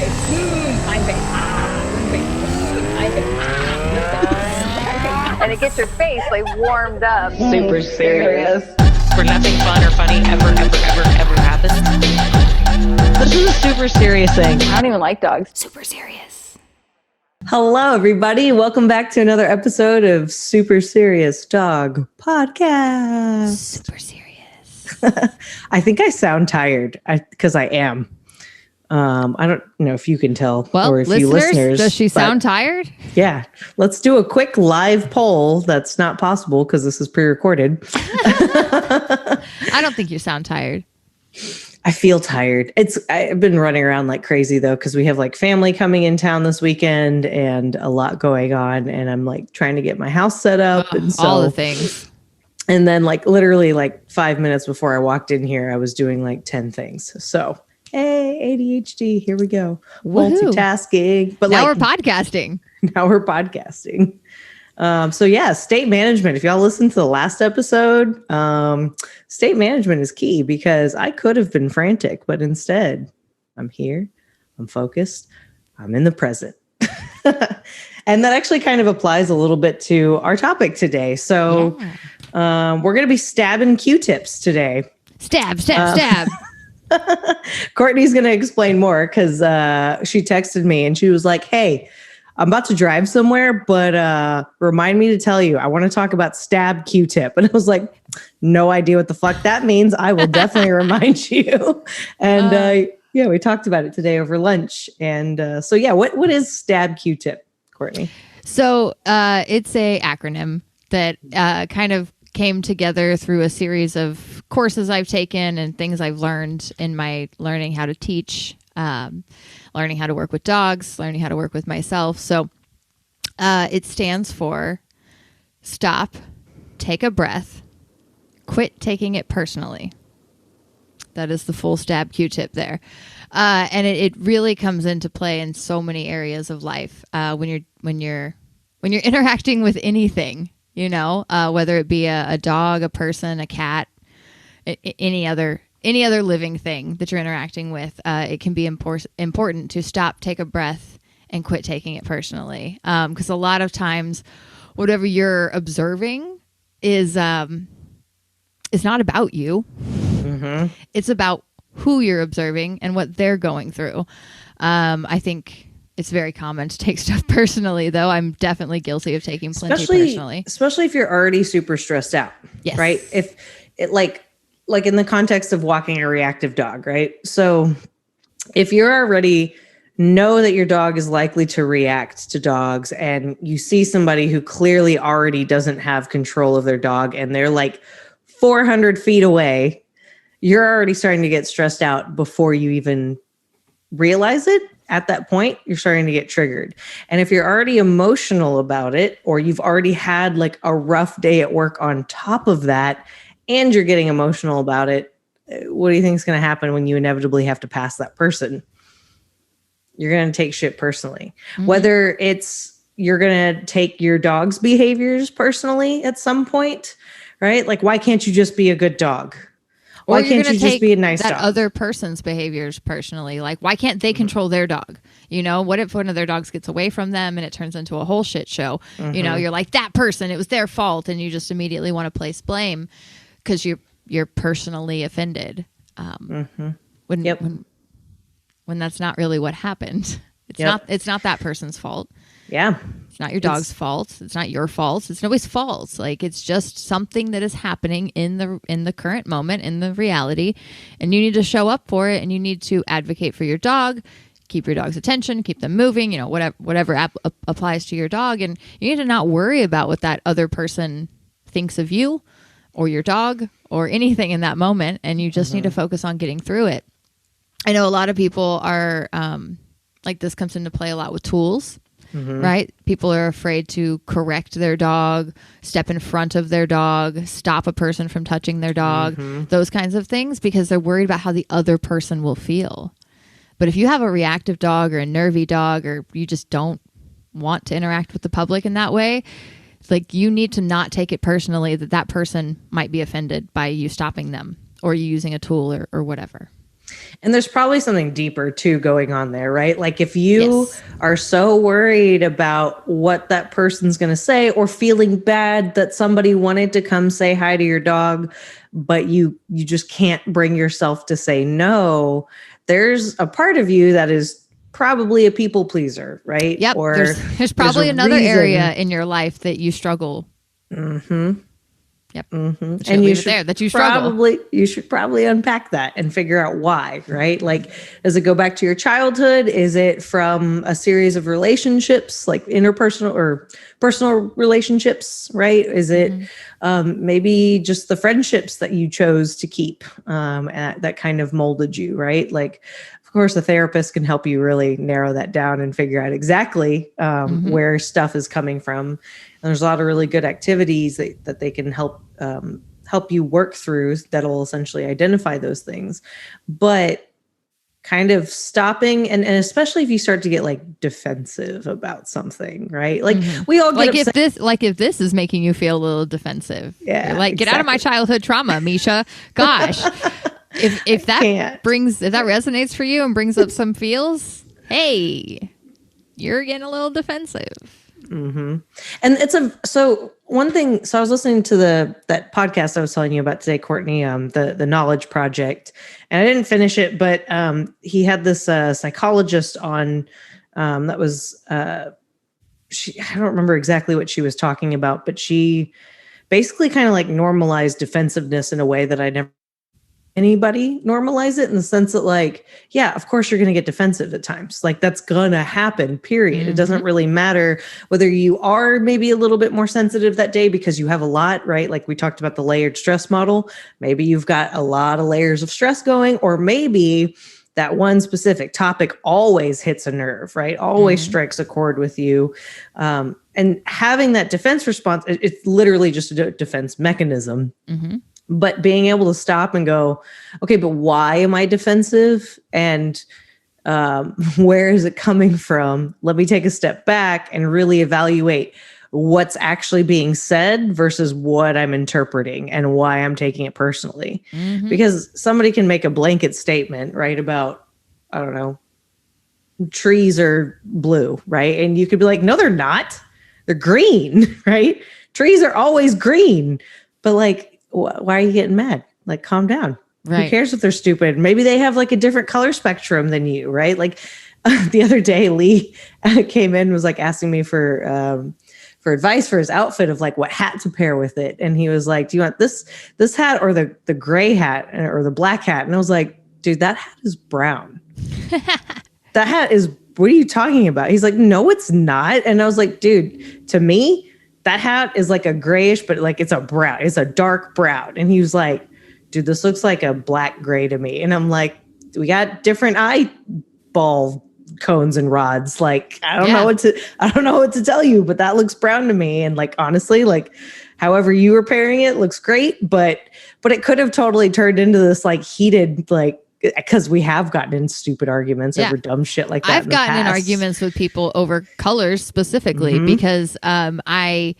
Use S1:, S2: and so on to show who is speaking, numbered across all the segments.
S1: face. Hind face. Front face. Hind face. Back face. And it gets your face like warmed up.
S2: Super serious.
S3: Where nothing fun or funny ever happens.
S2: This is a super serious thing.
S1: I don't even like dogs.
S4: Super serious.
S2: Hello, everybody. Welcome back to another episode of Super Serious Dog Podcast.
S4: Super serious.
S2: I think I sound tired because I am. I don't know if you can tell or if you listeners.
S4: Does she sound tired?
S2: Yeah. Let's do a quick live poll. That's not possible because this is pre-recorded.
S4: I don't think you sound tired.
S2: I feel tired. I've been running around like crazy though, because we have like family coming in town this weekend and a lot going on. And I'm like trying to get my house set up and so
S4: all the things.
S2: And then like literally like 5 minutes before I walked in here, I was doing like 10 things. So hey, ADHD, here we go.
S4: Woohoo.
S2: Multitasking. But
S4: Now
S2: like,
S4: we're podcasting.
S2: Now we're podcasting. So yeah, state management. If y'all listened to the last episode, state management is key because I could have been frantic, but instead I'm here, I'm focused, I'm in the present. And that actually kind of applies a little bit to our topic today. So we're going to be stabbing Q-tips today.
S4: Stab.
S2: Courtney's going to explain more because she texted me and she was like, hey, I'm about to drive somewhere, but remind me to tell you, I want to talk about stab Q-tip. And I was like, no idea what the fuck that means. I will definitely remind you. And yeah, we talked about it today over lunch. And so yeah, what is stab Q-tip, Courtney?
S4: So it's a acronym that kind of came together through a series of courses I've taken and things I've learned in my learning how to teach, learning how to work with dogs, learning how to work with myself. So it stands for stop, take a breath, quit taking it personally. That is the full stab Q-tip there. And it really comes into play in so many areas of life when you're interacting with anything, you know, whether it be a dog, a person, a cat, any other living thing that you're interacting with. It can be important to stop, take a breath, and quit taking it personally. Because a lot of times, whatever you're observing is not about you. Mm-hmm. It's about who you're observing and what they're going through. I think it's very common to take stuff personally, though. I'm definitely guilty of taking plenty personally. Especially
S2: if you're already super stressed out.
S4: Yes.
S2: Right? If it like in the context of walking a reactive dog, right? So if you're already know that your dog is likely to react to dogs and you see somebody who clearly already doesn't have control of their dog and they're like 400 feet away, you're already starting to get stressed out before you even realize it. At that point, you're starting to get triggered. And if you're already emotional about it, or you've already had like a rough day at work on top of that, and you're getting emotional about it, what do you think is going to happen when you inevitably have to pass that person? You're going to take shit personally. Mm-hmm. Whether it's you're going to take your dog's behaviors personally at some point, right? Like, why can't you just be a good dog? Why can't you just be a nice dog?
S4: Other person's behaviors personally, like why can't they control their dog? You know, what if one of their dogs gets away from them and it turns into a whole shit show? Mm-hmm. You know, you're like, that person, it was their fault, and you just immediately want to place blame because you're personally offended. When that's not really what happened. It's not that person's fault.
S2: Yeah.
S4: It's not your dog's fault. It's not your fault. It's nobody's fault. Like, it's just something that is happening in the current moment, in the reality, and you need to show up for it, and you need to advocate for your dog, keep your dog's attention, keep them moving, you know, whatever applies to your dog, and you need to not worry about what that other person thinks of you or your dog or anything in that moment, and you just need to focus on getting through it. I know a lot of people are like, this comes into play a lot with tools. Mm-hmm. Right? People are afraid to correct their dog, step in front of their dog, stop a person from touching their dog, those kinds of things, because they're worried about how the other person will feel. But if you have a reactive dog or a nervy dog, or you just don't want to interact with the public in that way, like, you need to not take it personally that person might be offended by you stopping them or you using a tool or whatever.
S2: And there's probably something deeper too going on there, right? Like if you
S4: Yes.
S2: are so worried about what that person's going to say or feeling bad that somebody wanted to come say hi to your dog, but you just can't bring yourself to say no, there's a part of you that is probably a people pleaser, right?
S4: Yep.
S2: Or
S4: there's probably
S2: a
S4: another
S2: reason.
S4: area in your life that you struggle.
S2: Mm-hmm.
S4: Yep.
S2: Mm-hmm.
S4: And you should there that you struggle.
S2: You should probably unpack that and figure out why, right? Like, does it go back to your childhood? Is it from a series of relationships, like interpersonal or personal relationships, right? Is it maybe just the friendships that you chose to keep and that kind of molded you, right? Like, of course, a therapist can help you really narrow that down and figure out exactly where stuff is coming from. And there's a lot of really good activities that they can help you work through that'll essentially identify those things. But kind of stopping and especially if you start to get like defensive about something, right? Like we all get
S4: like if this is making you feel a little defensive.
S2: Yeah,
S4: you're like, get out of my childhood trauma, Misha. Gosh. If that resonates for you and brings up some feels, hey, you're getting a little defensive.
S2: Mm-hmm. And so one thing, so I was listening to that podcast I was telling you about today, Courtney, the Knowledge Project, and I didn't finish it, but he had this psychologist on that was I don't remember exactly what she was talking about, but she basically kind of like normalized defensiveness in a way that I never anybody normalize it, in the sense that like, yeah, of course you're going to get defensive at times. Like that's going to happen, period. It doesn't really matter whether you are maybe a little bit more sensitive that day because you have a lot, right? Like we talked about the layered stress model. Maybe you've got a lot of layers of stress going, or maybe that one specific topic always hits a nerve, right? Always strikes a chord with you. And having that defense response, it's literally just a defense mechanism. But being able to stop and go, okay, but why am I defensive? And where is it coming from? Let me take a step back and really evaluate what's actually being said versus what I'm interpreting and why I'm taking it personally. Because somebody can make a blanket statement, right, about, I don't know, trees are blue, right? And you could be like, no, they're not. They're green, right? Trees are always green. But like, why are you getting mad? Like, calm down.
S4: Right.
S2: Who cares if they're stupid? Maybe they have like a different color spectrum than you, right? Like the other day, Lee came in and was like asking me for advice for his outfit of like what hat to pair with it. And he was like, do you want this hat or the gray hat or the black hat? And I was like, dude, that hat is brown. That hat is, what are you talking about? He's like, no, it's not. And I was like, dude, to me, that hat is like a grayish, but like it's a dark brown. And he was like, dude, this looks like a black gray to me. And I'm like, we got different eyeball cones and rods. Like, I don't know what to tell you, but that looks brown to me. And like, honestly, like however you were pairing it looks great, but it could have totally turned into this like heated, like, because we have gotten in stupid arguments over dumb shit like that.
S4: I've gotten in arguments with people over colors specifically because I,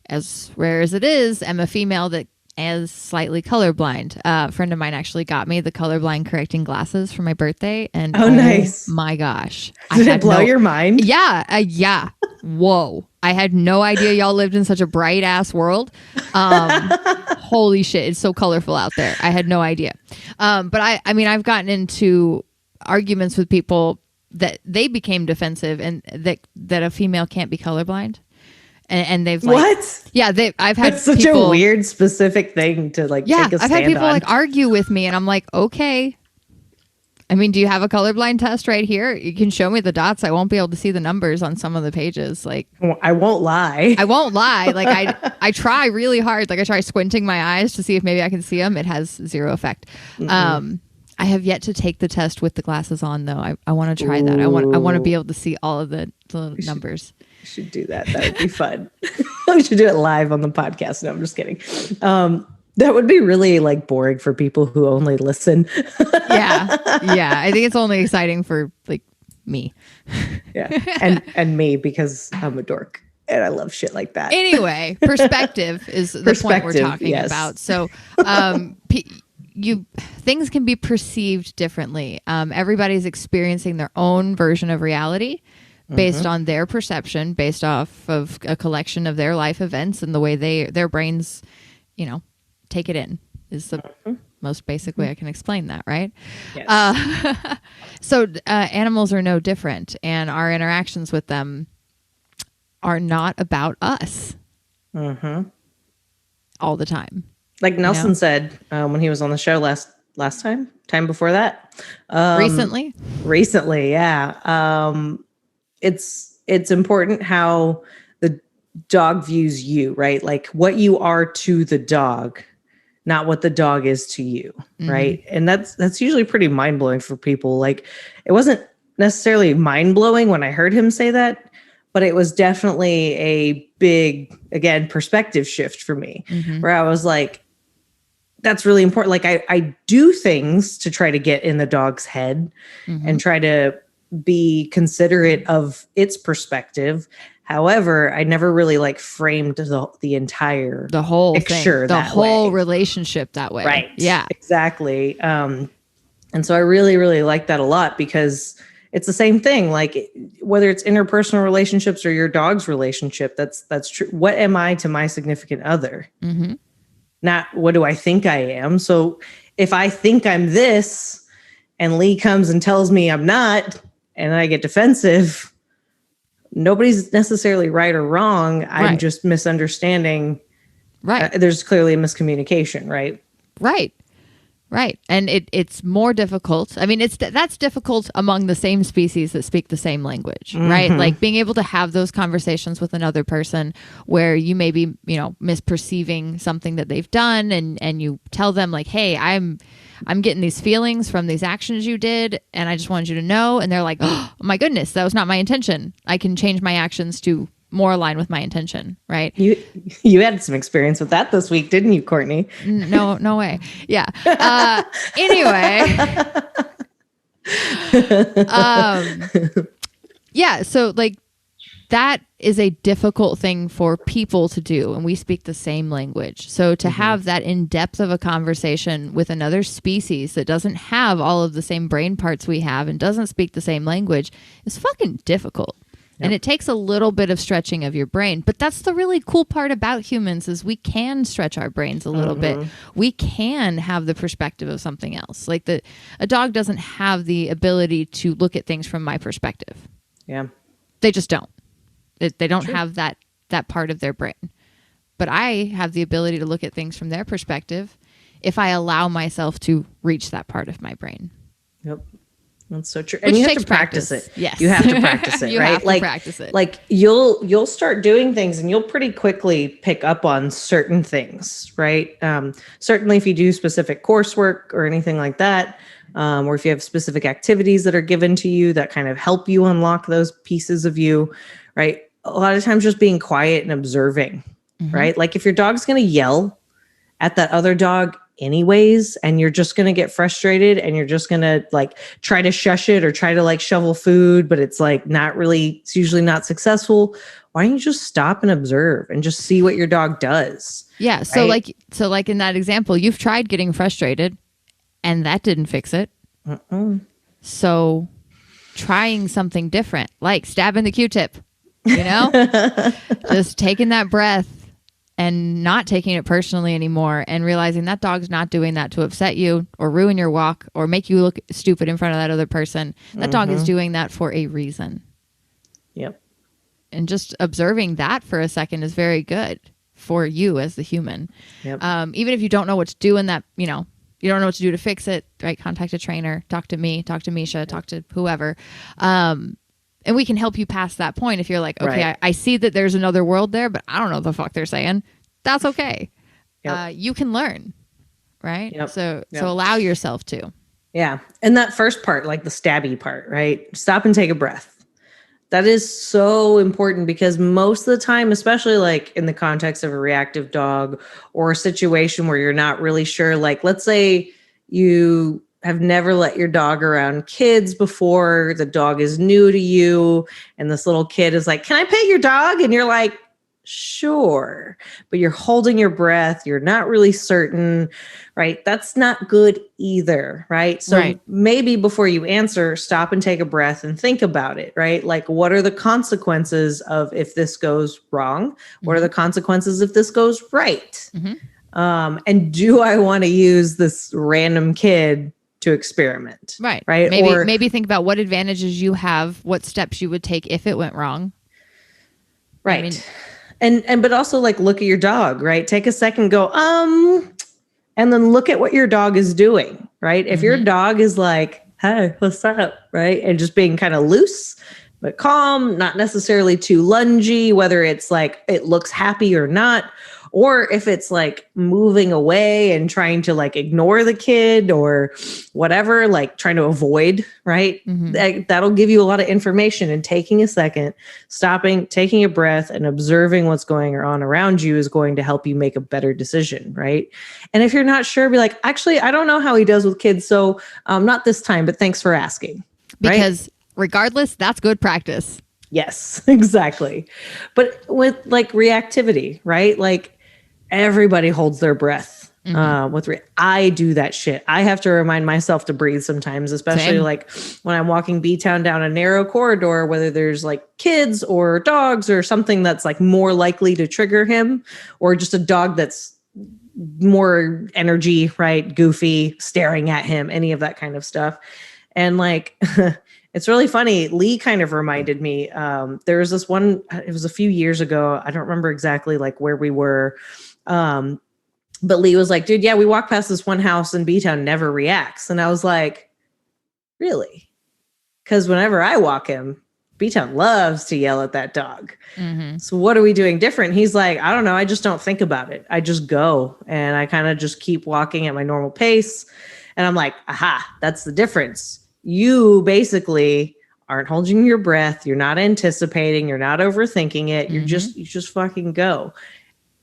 S4: as rare as it is, am a female that is slightly colorblind. A friend of mine actually got me the colorblind correcting glasses for my birthday. And
S2: nice.
S4: My gosh.
S2: Did it blow your mind?
S4: Yeah. Yeah. Whoa. I had no idea y'all lived in such a bright ass world. Holy shit. It's so colorful out there. I had no idea. But I mean, I've gotten into arguments with people that they became defensive and that a female can't be colorblind. And they've like,
S2: what?
S4: Yeah, I've had
S2: That's such a weird specific thing to like take a stand on.
S4: I've had people like argue with me and I'm like, okay. I mean, do you have a colorblind test right here? You can show me the dots. I won't be able to see the numbers on some of the pages. Like,
S2: I won't lie.
S4: Like I try really hard. Like I try squinting my eyes to see if maybe I can see them. It has zero effect. I have yet to take the test with the glasses on though. I want to try that. I want to be able to see all of the numbers.
S2: You should do that. That would be fun. We should do it live on the podcast. No, I'm just kidding. That would be really like boring for people who only listen.
S4: Yeah. I think it's only exciting for like me.
S2: Yeah. And me, because I'm a dork and I love shit like that.
S4: Anyway, perspective is the point we're talking about. So, things can be perceived differently. Everybody's experiencing their own version of reality based on their perception, based off of a collection of their life events and the way their brains, take it in is the most basic way I can explain that, right?
S2: Yes.
S4: So animals are no different, and our interactions with them are not about us all the time.
S2: Like Nelson said when he was on the show last time before that. Recently, yeah. It's important how the dog views you, right? Like what you are to the dog, not what the dog is to you, right? And that's usually pretty mind-blowing for people. Like it wasn't necessarily mind-blowing when I heard him say that, but it was definitely a big, again, perspective shift for me, where I was like, that's really important. Like I do things to try to get in the dog's head and try to be considerate of its perspective. However, I never really like framed the whole picture,
S4: the whole relationship that way.
S2: Right.
S4: Yeah,
S2: exactly. And so I really, really like that a lot because it's the same thing. Like whether it's interpersonal relationships or your dog's relationship, that's true. What am I to my significant other? Not what do I think I am? So if I think I'm this and Lee comes and tells me I'm not, and I get defensive, nobody's necessarily right or wrong. I'm just misunderstanding.
S4: Right.
S2: There's clearly a miscommunication, right?
S4: Right. And it's more difficult. I mean, that's difficult among the same species that speak the same language, right? Like being able to have those conversations with another person where you may be, misperceiving something that they've done and you tell them like, hey, I'm getting these feelings from these actions you did and I just wanted you to know. And they're like, oh my goodness, that was not my intention. I can change my actions to more align with my intention, right?
S2: You had some experience with that this week, didn't you, Courtney?
S4: No way. Yeah. Anyway. Yeah. So like that is a difficult thing for people to do, and we speak the same language. So to have that in depth of a conversation with another species that doesn't have all of the same brain parts we have and doesn't speak the same language is fucking difficult. And it takes a little bit of stretching of your brain. But that's the really cool part about humans is we can stretch our brains a little bit. We can have the perspective of something else. Like a dog doesn't have the ability to look at things from my perspective.
S2: Yeah.
S4: They just don't. They don't have that part of their brain. But I have the ability to look at things from their perspective if I allow myself to reach that part of my brain.
S2: Yep. That's so true.
S4: Which
S2: And you have
S4: takes
S2: to practice
S4: practice.
S2: it.
S4: Yes.
S2: You have to practice it,
S4: You
S2: right?
S4: have to practice it.
S2: Like you'll start doing things and you'll pretty quickly pick up on certain things, right? Certainly if you do specific coursework or anything like that, or if you have specific activities that are given to you that kind of help you unlock those pieces of you, right? A lot of times just being quiet and observing, right? Like if your dog's going to yell at that other dog anyways, and you're just going to get frustrated and you're just going to like try to shush it or try to like shovel food, but it's like it's usually not successful. Why don't you just stop and observe and just see what your dog does?
S4: Yeah. So like in that example, you've tried getting frustrated and that didn't fix it. So trying something different, like stabbing the Q-tip, just taking that breath and not taking it personally anymore and realizing that dog's not doing that to upset you or ruin your walk or make you look stupid in front of that other person. That dog is doing that for a reason.
S2: Yep.
S4: And just observing that for a second is very good for you as the human.
S2: Yep.
S4: Even if you don't know what to do in that, you don't know what to do to fix it, right? Contact a trainer, talk to me, talk to Misha, talk to whoever. And we can help you past that point if you're like, okay,
S2: Right.
S4: I see that there's another world there, but I don't know what the fuck they're saying. That's okay.
S2: Yep.
S4: You can learn, right?
S2: Yep.
S4: So
S2: Yep.
S4: allow yourself to.
S2: Yeah. And that first part, like the stabby part, right? Stop and take a breath. That is so important because most of the time, especially like in the context of a reactive dog or a situation where you're not really sure, like let's say you have never let your dog around kids before, the dog is new to you, and this little kid is like, can I pet your dog? And you're like, Sure. But you're holding your breath. You're not really certain, right? That's not good either, right? So
S4: Right.
S2: maybe before you answer, stop and take a breath and think about it, right? Like, what are the consequences of if this goes wrong? What are the consequences if this goes right? And do I want to use this random kid to experiment?
S4: Right.
S2: Right.
S4: Maybe think about what advantages you have, what steps you would take if it went wrong.
S2: Right.
S4: I mean,
S2: and but also like look at your dog, right? Take a second, go, and then look at what your dog is doing, right? If your dog is like, hey, what's up? Right. And just being kind of loose, but calm, not necessarily too lungy, whether it's like it looks happy or not, or if it's like moving away and trying to like ignore the kid or whatever, like trying to avoid, right? That'll give you a lot of information. And taking a second, stopping, taking a breath and observing what's going on around you is going to help you make a better decision, right? And if you're not sure, be like, actually, I don't know how he does with kids. So not this time, but thanks for asking.
S4: because regardless, that's good practice.
S2: Yes, exactly. But with like reactivity, right? Like everybody holds their breath. I do that shit. I have to remind myself to breathe sometimes, especially
S4: Same.
S2: like when I'm walking B-Town down a narrow corridor, whether there's like kids or dogs or something that's like more likely to trigger him, or just a dog that's more energy, right? Goofy, staring at him, any of that kind of stuff. And like, it's really funny. Lee kind of reminded me, there was this one, it was a few years ago. I don't remember exactly like where we were. But Lee was like, dude, yeah, we walked past this one house in B-Town, never reacts. And I was like, really? Because whenever I walk him, B-Town loves to yell at that dog. So what are we doing different? He's like, I don't know. I just don't think about it. I just go and I kind of just keep walking at my normal pace. And I'm like, aha, that's the difference. You basically aren't holding your breath. You're not anticipating. You're not overthinking it. You just fucking go.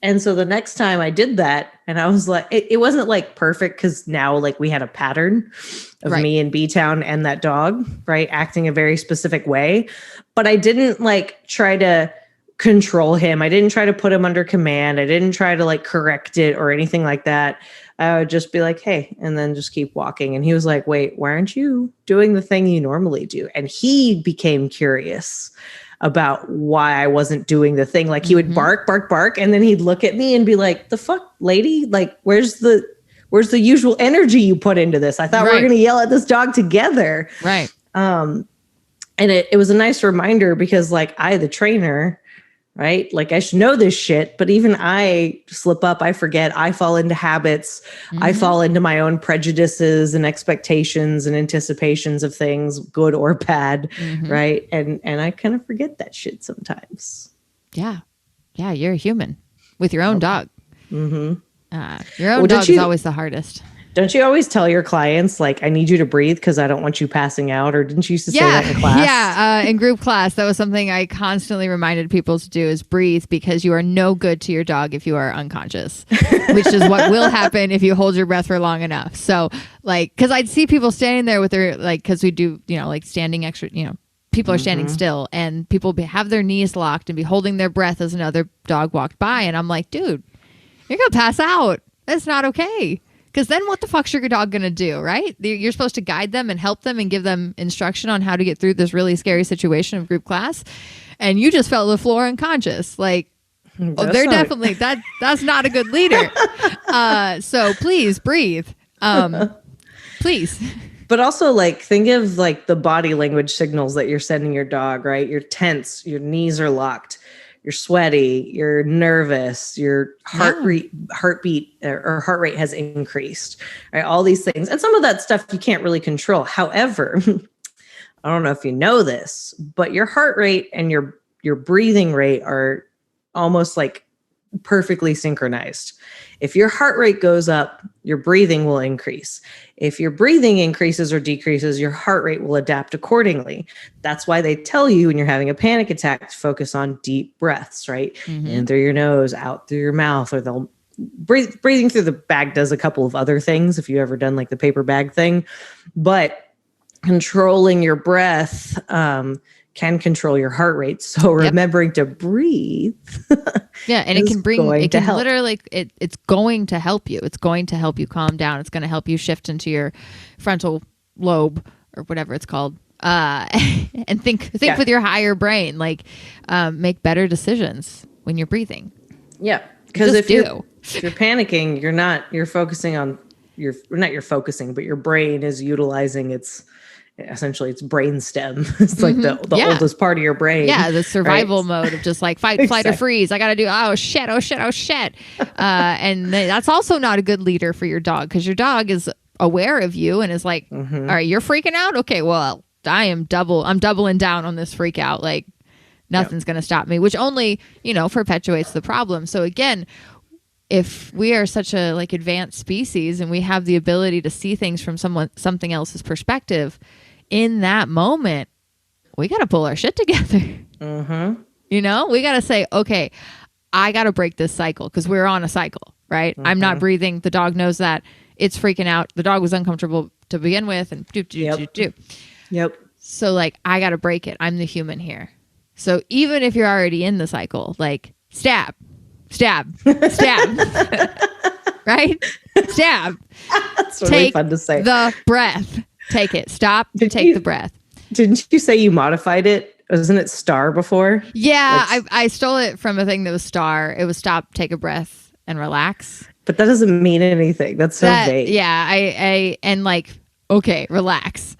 S2: And so the next time I did that, and I was like, it wasn't like perfect because now like we had a pattern of me and B-Town and that dog, right, acting a very specific way. But I didn't like try to control him. I didn't try to put him under command. I didn't try to like correct it or anything like that. I would just be like, hey, and then just keep walking. And he was like, wait, why aren't you doing the thing you normally do? And he became curious about why I wasn't doing the thing. Like he would bark, bark, bark. And then he'd look at me and be like, the fuck, lady? Like, where's the usual energy you put into this? I thought we were going to yell at this dog together.
S4: Right.
S2: And it was a nice reminder because like the trainer, right? Like I should know this shit, but even I slip up, I forget, I fall into habits. I fall into my own prejudices and expectations and anticipations of things, good or bad. Right. And I kind of forget that shit sometimes.
S4: Yeah. Yeah. You're a human with your own dog. Your own
S2: Well,
S4: dog is always the hardest.
S2: Don't you always tell your clients, like, I need you to breathe because I don't want you passing out? Or didn't you used to say that in class?
S4: Yeah. In group class, that was something I constantly reminded people to do is breathe because you are no good to your dog if you are unconscious, which is what will happen if you hold your breath for long enough. So like, because I'd see people standing there with their, like, because we do, like standing extra, people are standing still and people have their knees locked and be holding their breath as another dog walked by. And I'm like, dude, you're going to pass out. That's not okay. Because then what the fuck's your dog going to do, right? You're supposed to guide them and help them and give them instruction on how to get through this really scary situation of group class. And you just fell to the floor unconscious. Like, they're definitely, that's not a good leader. So please breathe. Please.
S2: But also like, think of like the body language signals that you're sending your dog, right? You're tense, your knees are locked. You're sweaty, you're nervous, your heartbeat or heart rate has increased, right? All these things. And some of that stuff you can't really control. However, I don't know if you know this, but your heart rate and your breathing rate are almost like perfectly synchronized. If your heart rate goes up, your breathing will increase. If your breathing increases or decreases, your heart rate will adapt accordingly. That's why they tell you when you're having a panic attack to focus on deep breaths, right? In through your nose, out through your mouth, or they'll breathing through the bag does a couple of other things if you've ever done like the paper bag thing. But controlling your breath can control your heart rate. So remembering to breathe.
S4: Yeah, and it can
S2: help.
S4: literally, it's going to help you. It's going to help you calm down. It's going to help you shift into your frontal lobe or whatever it's called. And think with your higher brain, like make better decisions when you're breathing.
S2: Yeah. Because if you're panicking, you're focusing on but your brain is utilizing its brain stem. It's like the oldest part of your brain.
S4: Yeah, the survival mode of just like fight, flight, or freeze. I got to do, oh shit. And that's also not a good leader for your dog, because your dog is aware of you and is like, all right, you're freaking out? Okay, well, I'm doubling down on this freak out. Like nothing's going to stop me, which only, perpetuates the problem. So again, if we are such a like advanced species and we have the ability to see things from something else's perspective, in that moment, we got to pull our shit together. We got to say, okay, I got to break this cycle, because we're on a cycle, right? I'm not breathing. The dog knows that. It's freaking out. The dog was uncomfortable to begin with, and do.
S2: Yep. So
S4: like, I got to break it. I'm the human here. So even if you're already in the cycle, like stab, right? Stab.
S2: That's really fun to say.
S4: The breath. Take it. Stop. Take the breath.
S2: Didn't you say you modified it? Wasn't it STAR before?
S4: Yeah, I stole it from a thing that was STAR. It was stop, take a breath, and relax.
S2: But that doesn't mean anything. That's so vague.
S4: Yeah, and like, okay, relax.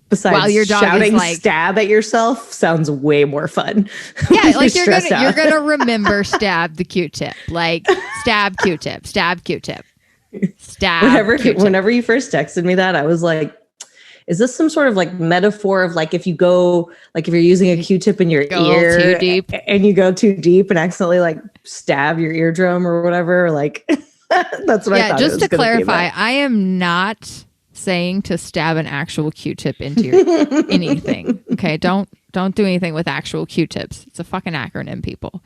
S2: Besides,
S4: while your dog
S2: shouting
S4: is like,
S2: stab at yourself sounds way more fun.
S4: Yeah, like you're gonna remember stab the Q-tip. Like stab Q-tip, stab Q-tip. Stab Q-tip.
S2: Whenever you first texted me that, I was like, is this some sort of like metaphor of like if you're using a Q-tip in your ear
S4: too deep,
S2: and you go too deep and accidentally like stab your eardrum or whatever, like that's what I thought.
S4: Just to clarify, I am not saying to stab an actual Q-tip into your anything. Okay, don't do anything with actual Q-tips. It's a fucking acronym, people.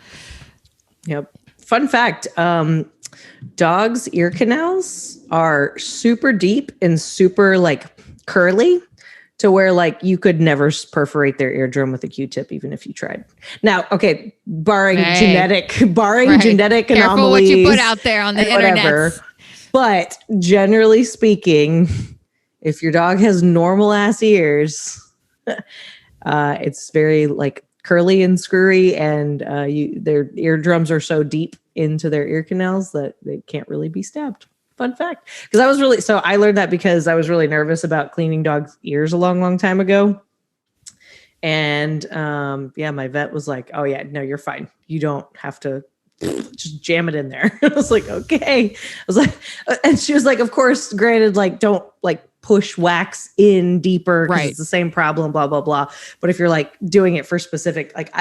S2: Yep. Fun fact, dogs' ear canals are super deep and super like curly, to where like you could never perforate their eardrum with a Q-tip even if you tried. Now, okay, barring genetic anomalies.
S4: Careful what you put out there on the internet.
S2: But generally speaking, if your dog has normal ass ears, it's very like curly and screwy, and their eardrums are so deep into their ear canals that they can't really be stabbed. Fun fact. Because I learned that because I was really nervous about cleaning dogs' ears a long, long time ago. And my vet was like, oh yeah, no, you're fine. You don't have to just jam it in there. I was like, okay. I was like, and she was like, of course, granted, like, don't like push wax in deeper because it's the same problem, blah, blah, blah. But if you're like doing it for specific, like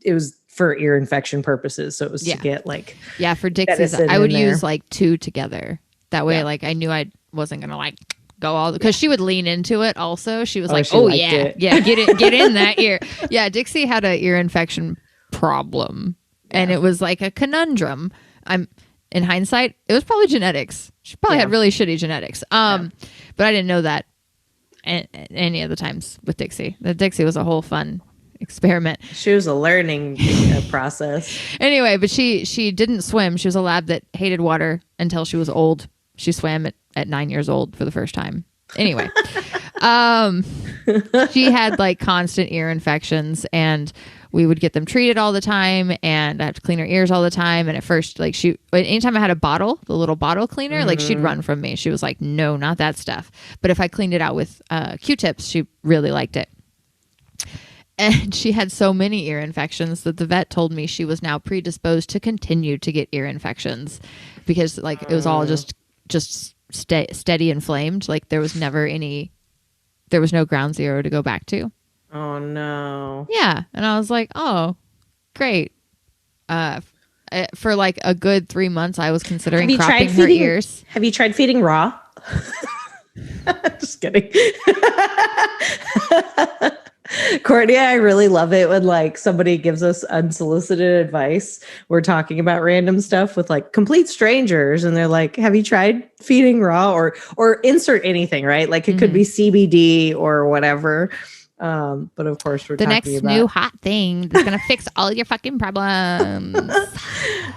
S2: it was for ear infection purposes. So it was to get like,
S4: for Dixie's, I would use like 2 together. That way, like, I knew I wasn't going to like go all because she would lean into it also. She was like, oh yeah, get in that ear. Yeah. Dixie had an ear infection problem and it was like a conundrum. In hindsight, it was probably genetics. She probably had really shitty genetics. But I didn't know that any of the times with Dixie. Dixie was a whole fun experiment.
S2: She was a learning process.
S4: Anyway, but she didn't swim. She was a lab that hated water until she was old. She swam at 9 years old for the first time. Anyway, she had like constant ear infections, and we would get them treated all the time, and I have to clean her ears all the time. And at first, like anytime I had the little bottle cleaner, like she'd run from me. She was like, no, not that stuff. But if I cleaned it out with Q-tips, she really liked it. And she had so many ear infections that the vet told me she was now predisposed to continue to get ear infections because like it was all just steady inflamed. Like there was no ground zero to go back to.
S2: Oh no.
S4: Yeah. And I was like, oh, great. For like a good 3 months, I was considering cropping her ears.
S2: Have you tried feeding raw? Just kidding. Courtney, I really love it when like somebody gives us unsolicited advice. We're talking about random stuff with like complete strangers, and they're like, "Have you tried feeding raw?" or insert anything, right? Like it could be CBD or whatever. But of course, we're
S4: The
S2: talking
S4: next
S2: about
S4: new hot thing that's gonna fix all your fucking problems.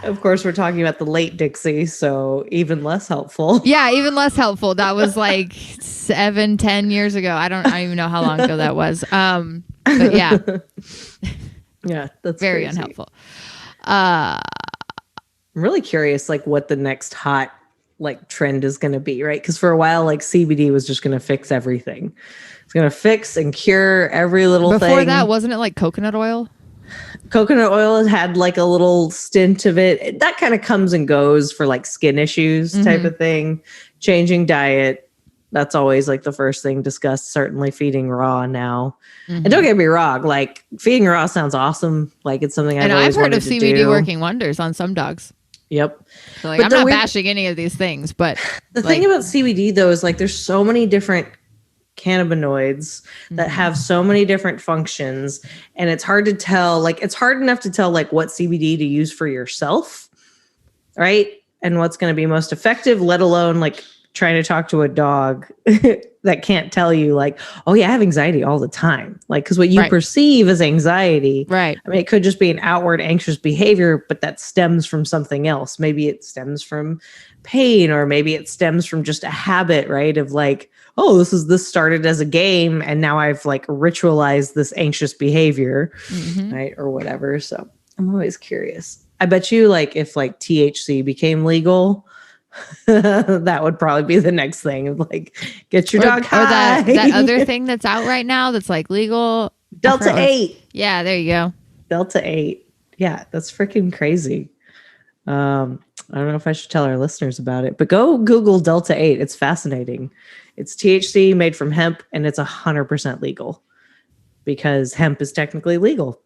S2: Of course, we're talking about the late Dixie, so even less helpful.
S4: Yeah, even less helpful. That was like 7-10 years ago. I don't even know how long ago that was. But yeah,
S2: Yeah, that's
S4: very
S2: crazy.
S4: unhelpful.
S2: I'm really curious, like what the next hot like trend is going to be, right? Because for a while, like CBD was just going to fix everything. It's going to fix and cure every little thing.
S4: Before that, wasn't it like coconut oil?
S2: Coconut oil has had like a little stint of it. That kind of comes and goes for like skin issues type of thing. Changing diet. That's always like the first thing discussed. Certainly feeding raw now. And don't get me wrong, like feeding raw sounds awesome. Like it's something I've always
S4: heard
S2: wanted
S4: of
S2: to
S4: CBD
S2: do.
S4: working wonders on some dogs.
S2: Yep.
S4: So like,
S2: But
S4: I'm
S2: the
S4: not
S2: weird-
S4: bashing any of these things, but
S2: The thing about CBD though is like there's so many different cannabinoids that have so many different functions, and it's hard to tell, like it's hard enough to tell like what CBD to use for yourself, right? And what's going to be most effective, let alone like trying to talk to a dog that can't tell you like, oh yeah, I have anxiety all the time. Like, because what you perceive as anxiety,
S4: right.
S2: I mean, it could just be an outward anxious behavior, but that stems from something else. Maybe it stems from pain, or maybe it stems from just a habit, right? Of like, oh, this started as a game and now I've like ritualized this anxious behavior, right? Or whatever. So I'm always curious. I bet you like if like THC became legal, that would probably be the next thing of like get your dog high.
S4: Or that other thing that's out right now that's like legal.
S2: Delta 8.
S4: Yeah, there you go.
S2: Delta 8. Yeah, that's freaking crazy. I don't know if I should tell our listeners about it, but go Google Delta 8. It's fascinating. It's THC made from hemp, and it's 100% legal because hemp is technically legal.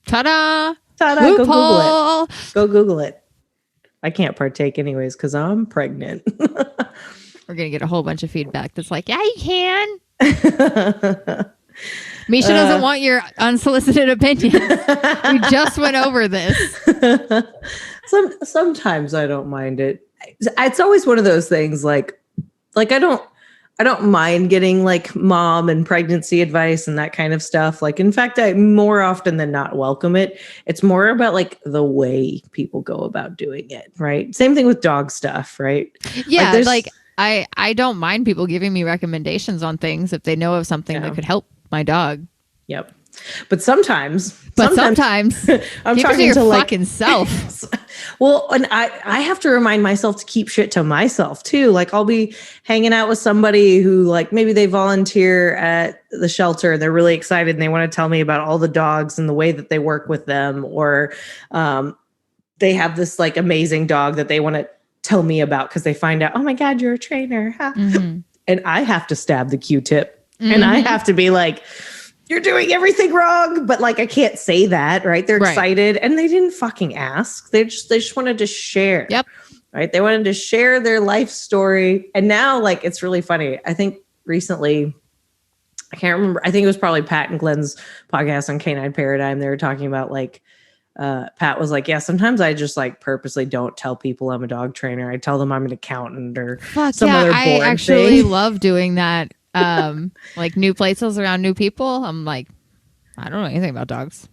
S4: Ta-da!
S2: Ta-da!
S4: Loophole!
S2: Go Google it. Go Google it. I can't partake anyways because I'm pregnant.
S4: We're going to get a whole bunch of feedback that's like, yeah, you can. Misha doesn't want your unsolicited opinion. We just went over this.
S2: Sometimes I don't mind it. It's always one of those things like I don't mind getting like mom and pregnancy advice and that kind of stuff. Like, in fact, I more often than not welcome it. It's more about like the way people go about doing it. Right. Same thing with dog stuff. Right.
S4: Yeah. Like I don't mind people giving me recommendations on things if they know of something that could help my dog.
S2: Yep. But sometimes
S4: I'm
S2: keep
S4: talking to your fucking self.
S2: Well, and I have to remind myself to keep shit to myself too. Like I'll be hanging out with somebody who like maybe they volunteer at the shelter and they're really excited and they want to tell me about all the dogs and the way that they work with them, or they have this like amazing dog that they want to tell me about because they find out, oh my God, you're a trainer. And I have to stab the Q-tip and I have to be like, you're doing everything wrong, but like I can't say that, right? They're excited and they didn't fucking ask. They just wanted to share.
S4: Yep.
S2: Right? They wanted to share their life story. And now like it's really funny. I think recently, I can't remember. I think it was probably Pat and Glenn's podcast on Canine Paradigm. They were talking about like Pat was like, yeah, sometimes I just like purposely don't tell people I'm a dog trainer. I tell them I'm an accountant or some other boring
S4: I actually
S2: thing.
S4: love doing that. Like new places around new people. I'm like, I don't know anything about dogs.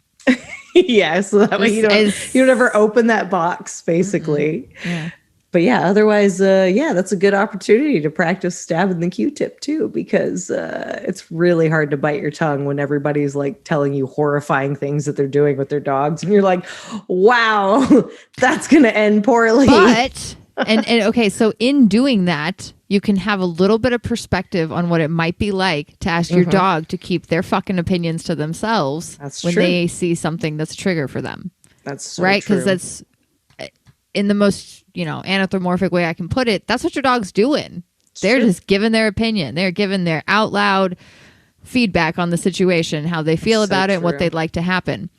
S2: Yeah, so that way you don't ever open that box, basically.
S4: Yeah.
S2: But yeah, otherwise, that's a good opportunity to practice stabbing the Q-tip too, because it's really hard to bite your tongue when everybody's like telling you horrifying things that they're doing with their dogs, and you're like, wow, that's gonna end poorly.
S4: But and okay, so in doing that, you can have a little bit of perspective on what it might be like to ask your dog to keep their fucking opinions to themselves when they see something that's a trigger for them.
S2: That's so
S4: right, because
S2: true.
S4: that's in the most anthropomorphic way I can put it. That's what your dog's doing. They're just giving their opinion. They're giving their out loud feedback on the situation, how they feel about it, and what they'd like to happen.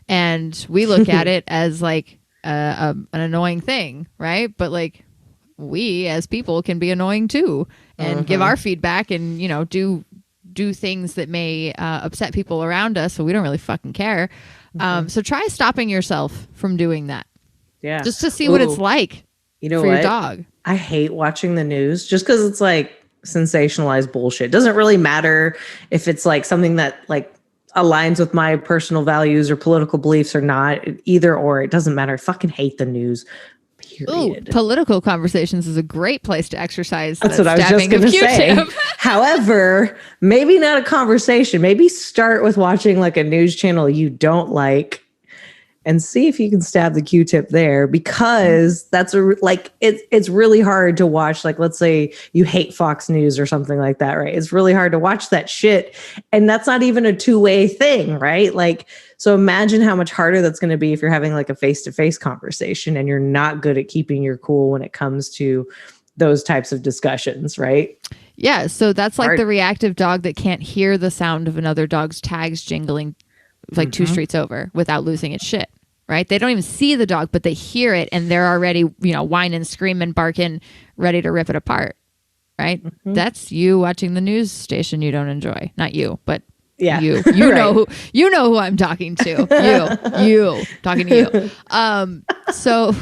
S4: And we look at it as like an annoying thing, right? But like we as people can be annoying too, and give our feedback, and do things that may upset people around us. So we don't really fucking care. So try stopping yourself from doing that.
S2: Yeah,
S4: just to see what it's like.
S2: You know
S4: for
S2: what?
S4: your dog.
S2: I hate watching the news just because it's like sensationalized bullshit. Doesn't really matter if it's like something that like aligns with my personal values or political beliefs or not. Either or, it doesn't matter. I fucking hate the news. Period.
S4: Ooh, political conversations is a great place to exercise.
S2: That's what I was just going to say. However, maybe not a conversation. Maybe start with watching like a news channel you don't like and see if you can stab the Q-tip there, because that's it's really hard to watch. Like, let's say you hate Fox News or something like that, right? It's really hard to watch that shit. And that's not even a two-way thing, right? Like, so imagine how much harder that's going to be if you're having like a face-to-face conversation and you're not good at keeping your cool when it comes to those types of discussions, right?
S4: Yeah. So that's like the reactive dog that can't hear the sound of another dog's tags jingling like 2 streets over without losing its shit, right? They don't even see the dog, but they hear it and they're already, whining, screaming, barking, ready to rip it apart, right? That's you watching the news station you don't enjoy. Not you, but you right. you know who I'm talking to. you talking to you. So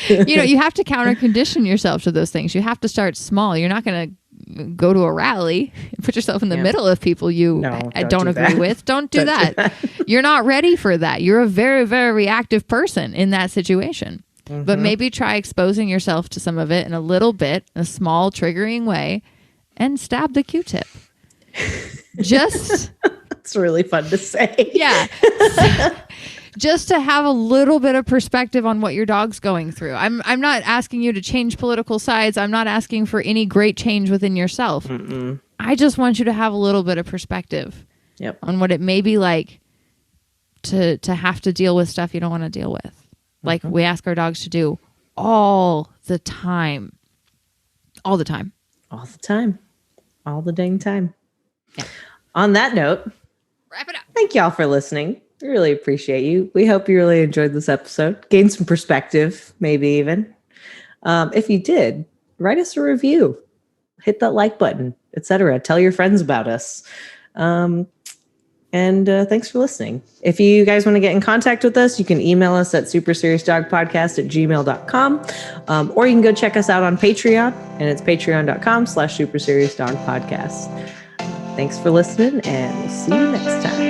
S4: you have to counter condition yourself to those things. You have to start small. You're not going to go to a rally and put yourself in the middle of people don't agree with. Don't do that. You're not ready for that. You're a very, very reactive person in that situation. But maybe try exposing yourself to some of it in a little bit, in a small triggering way, and stab the Q-tip. Just
S2: it's really fun to say.
S4: Yeah. Just to have a little bit of perspective on what your dog's going through. I'm not asking you to change political sides. I'm not asking for any great change within yourself. I just want you to have a little bit of perspective on what it may be like to have to deal with stuff you don't want to deal with. Like we ask our dogs to do all the time. All the time.
S2: All the time. All the dang time. Yeah. On that note,
S4: wrap it up.
S2: Thank y'all for listening. We really appreciate you. We hope you really enjoyed this episode. Gained some perspective, maybe even. If you did, write us a review. Hit that like button, etc. Tell your friends about us. And thanks for listening. If you guys want to get in contact with us, you can email us at superseriousdogpodcast@gmail.com. Or you can go check us out on Patreon, and it's patreon.com/superseriousdogpodcast. Thanks for listening, and we'll see you next time.